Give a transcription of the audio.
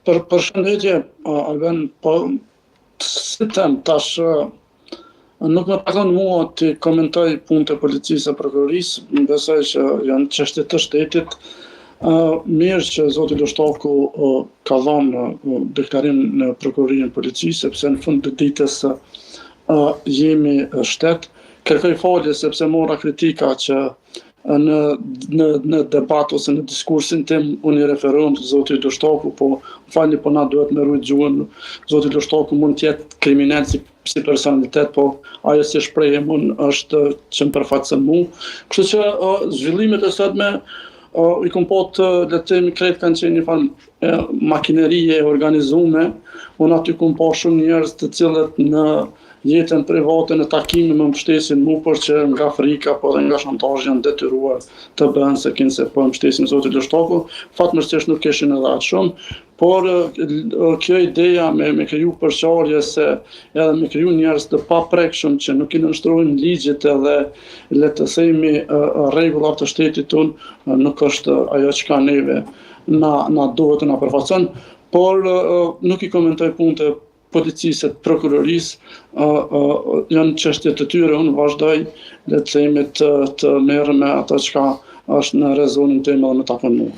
Përshëndetje, Alben, po si them tash, nuk më takon mua të komentoj punët e policisë e prokurorisë, besoj që janë çështje të shtetit. Mirë që zoti Lështoku ka dhënë deklarim në prokurorinë e policisë, sepse në fund të ditës jemi shtet. Kërkoj falje sepse mora kritika që në debat ose në diskursin tim unë i referuam të zotit Lështoku, po falni, po na duhet me rujt gjuhën. Zoti Lështoku mund të jetë kriminal si personalitet, po ajo si shprehjem unë është që më përfaqëson mua. Kështu që zhvillimet e sotme i kom po të letemi krejt kanë qenë një farë makinerie organizume. Unë aty kom po shumë njerëz të cilët në jetën private në takime më mbështesin mua, por që nga frika po dhe nga shantazhi janë detyruar të bëhen se kinë se po mbështesin zotin Lështoku. Fatmirësisht nuk kishin edhe atë shumë, por kjo ideja me kriju përqarje se edhe me kriju njerëz të paprekshëm që nuk i nënshtrojnë ligjit edhe le të themi rregullat të shtetit tonë nuk është ajo çka neve na duhet të na përfaqëson, por nuk i komentoj punët e policisë e prokurorisë, janë çështje të tyre, unë vazhdoj le të themi të merrem me ato çka është në rezonin tim edhe me takon mua.